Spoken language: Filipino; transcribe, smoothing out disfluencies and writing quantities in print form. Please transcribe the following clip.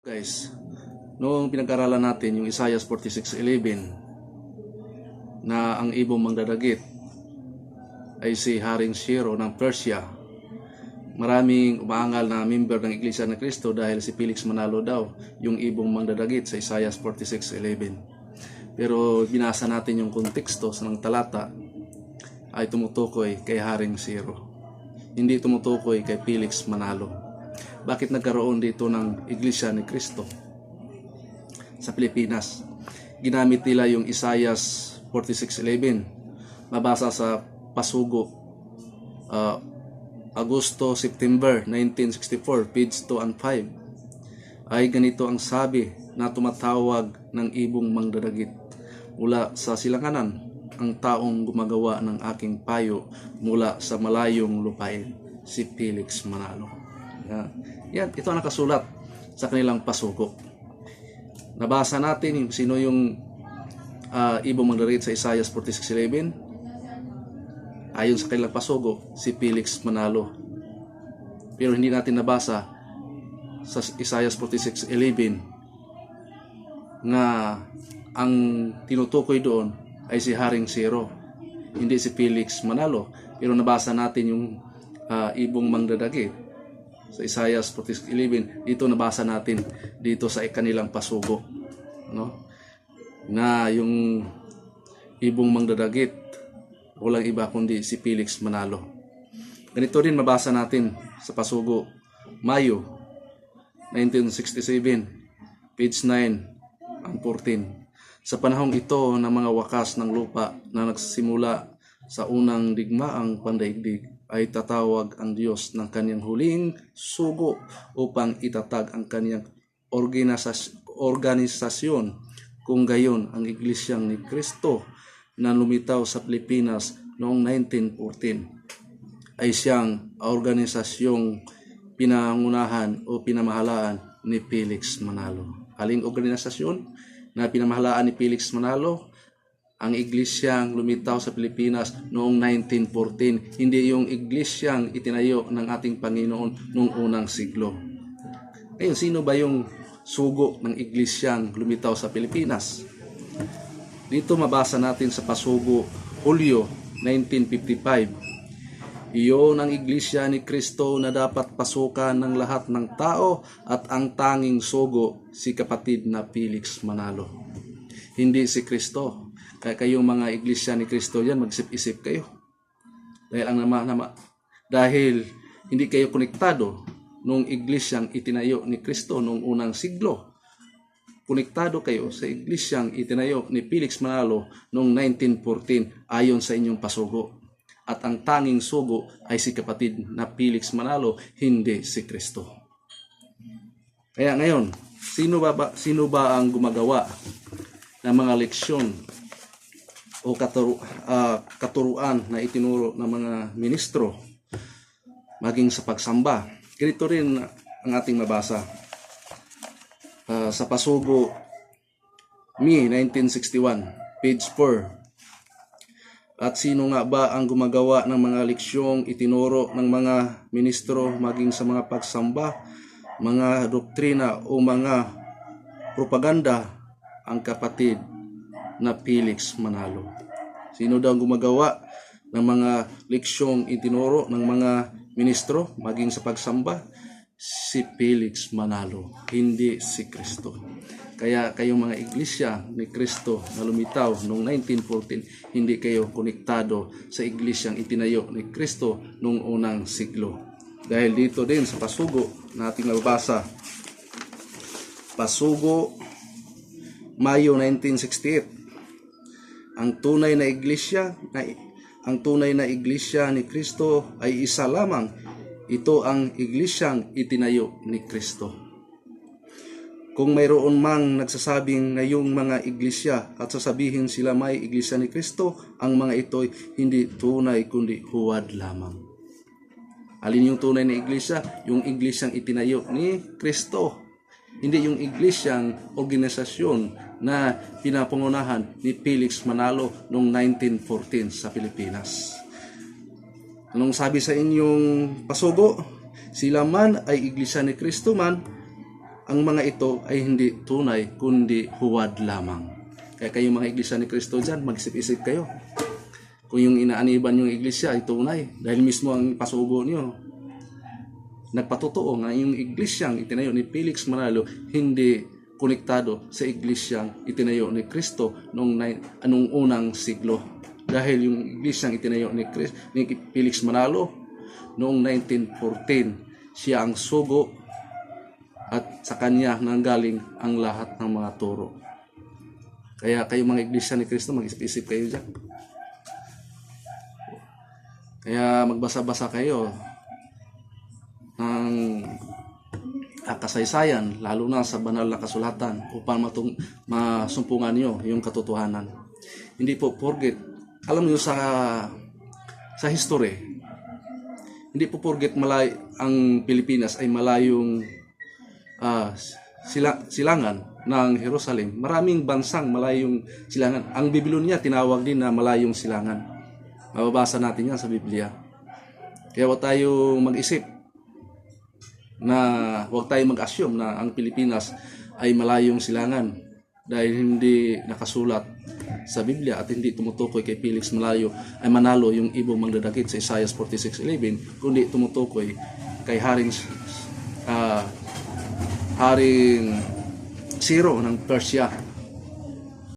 Guys, noong pinag-aralan natin yung Isaiah 46:11 na ang ibong mangdadagit ay si Haring Shiro ng Persia, maraming umaangal na member ng Iglesia ni Cristo dahil si Felix Manalo daw yung ibong mangdadagit sa Isaiah 46:11. Pero binasa natin yung konteksto ng talata ay tumutukoy kay Haring Shiro, hindi tumutukoy kay Felix Manalo. Bakit nagkaroon dito ng Iglesia ni Cristo sa Pilipinas? Ginamit nila yung Isaiah 46:11. Mabasa sa Pasugo, Agosto-September 1964, page 2 and 5. Ay ganito ang sabi na tumatawag ng ibong mangdadagit mula sa silanganan, ang taong gumagawa ng aking payo mula sa malayong lupain, si Felix Manalo. Yan, ito ang nakasulat sa kanilang pasugo. Nabasa natin sino yung ibong mangdadagit sa Isaiah 46:11. Ayon sa kanilang pasugo, si Felix Manalo. Pero hindi natin nabasa sa Isaiah 46:11 na ang tinutukoy doon ay si Haring Shiro, hindi si Felix Manalo. Pero nabasa natin yung ibong mangdadagit sa Isaiah 46:11. Dito nabasa natin dito sa kanilang pasugo, no? Na yung ibong mangdadagit walang iba kundi si Felix Manalo. Ganito rin mabasa natin sa pasugo, Mayo 1967, page 9 and 14. Sa panahong ito ng mga wakas ng lupa na nagsimula sa unang digmaang pandaigdig, ay tatawag ang Diyos ng kanyang huling sugo upang itatag ang kanyang organisasyon. Kung gayon, ang Iglesyang ni Cristo na lumitaw sa Pilipinas noong 1914 ay siyang organisasyong pinangunahan o pinamahalaan ni Felix Manalo. Aling organisasyon na pinamahalaan ni Felix Manalo? Ang iglesyang lumitaw sa Pilipinas noong 1914, hindi yung iglesyang itinayo ng ating Panginoon noong unang siglo. Ngayon, sino ba yung sugo ng iglesyang lumitaw sa Pilipinas? Dito mabasa natin sa pasugo, Hulyo 1955. Iyon ang iglesia ni Cristo na dapat pasukan ng lahat ng tao at ang tanging sugo si kapatid na Felix Manalo. Hindi si Cristo. Kaya kayong mga iglesia ni Cristo yan, magsip-isip kayo. Dahil hindi kayo konektado nung iglesyang itinayo ni Cristo noong unang siglo. Konektado kayo sa iglesyang itinayo ni Felix Manalo noong 1914 ayon sa inyong pasugo. At ang tanging sugo ay si kapatid na Felix Manalo, hindi si Cristo. Kaya ngayon, sino ba ang gumagawa ng mga leksyon o katuruan na itinuro ng mga ministro maging sa pagsamba? Ganito rin ang ating mabasa sa pasugo, Me 1961, page 4. At sino nga ba ang gumagawa ng mga leksyong itinuro ng mga ministro maging sa mga pagsamba, mga doktrina o mga propaganda? Ang kapatid na Felix Manalo. Sino daw ang gumagawa ng mga leksyong itinuro ng mga ministro maging sa pagsamba? Si Felix Manalo, hindi si Cristo. Kaya kayong mga iglesia ni Cristo na lumitaw noong 1914, hindi kayo konektado sa iglesyang itinayo ni Cristo noong unang siglo. Dahil dito din sa pasugo na ating nababasa, pasugo Mayo 1968, ang tunay na iglesia ni Cristo ay isa lamang. Ito ang iglesyang itinayo ni Cristo. Kung mayroon mang nagsasabing na yung mga iglesia at sasabihin sila may iglesia ni Cristo, ang mga ito'y hindi tunay kundi huwad lamang. Alin yung tunay na iglesia? Yung iglesyang itinayo ni Cristo. Hindi yung iglesyang organisasyon na pinapangunahan ni Felix Manalo noong 1914 sa Pilipinas. Anong sabi sa inyong pasugo? Sila man ay iglesia ni Cristo man ang mga ito ay hindi tunay kundi huwad lamang. Kaya kayong mga iglesia ni Kristo dyan, mag-isip-isip kayo. Kung yung inaaniban yung iglesia ay tunay, dahil mismo ang pasubo niyo, nagpatotoo nga yung iglesyang itinayo ni Felix Manalo hindi konektado sa iglesyang itinayo ni Kristo noong unang siglo. Dahil yung iglesyang itinayo ni Felix Manalo noong 1914, siya ang sugo at sa kanya nanggaling ang lahat ng mga turo. Kaya kayo mga iglesia ni Kristo, mag-isip-isip kayo dyan. Kaya magbasa-basa kayo ng kasaysayan, lalo na sa banal na kasulatan, upang masumpungan nyo yung katotohanan. Hindi po forget, alam nyo sa history, hindi po forget ang Pilipinas ay malayong silangan ng Jerusalem. Maraming bansang malayong silangan. Ang Babylonia tinawag din na malayong silangan. Mababasa natin yan sa Biblia. Kaya huwag tayo mag-isip huwag tayo mag-assume na ang Pilipinas ay malayong silangan dahil hindi nakasulat sa Biblia at hindi tumutukoy kay Felix Manalo yung ibong magdadakip sa Isaiah 46:11, kundi tumutukoy kay Haring Ciro ng Persia.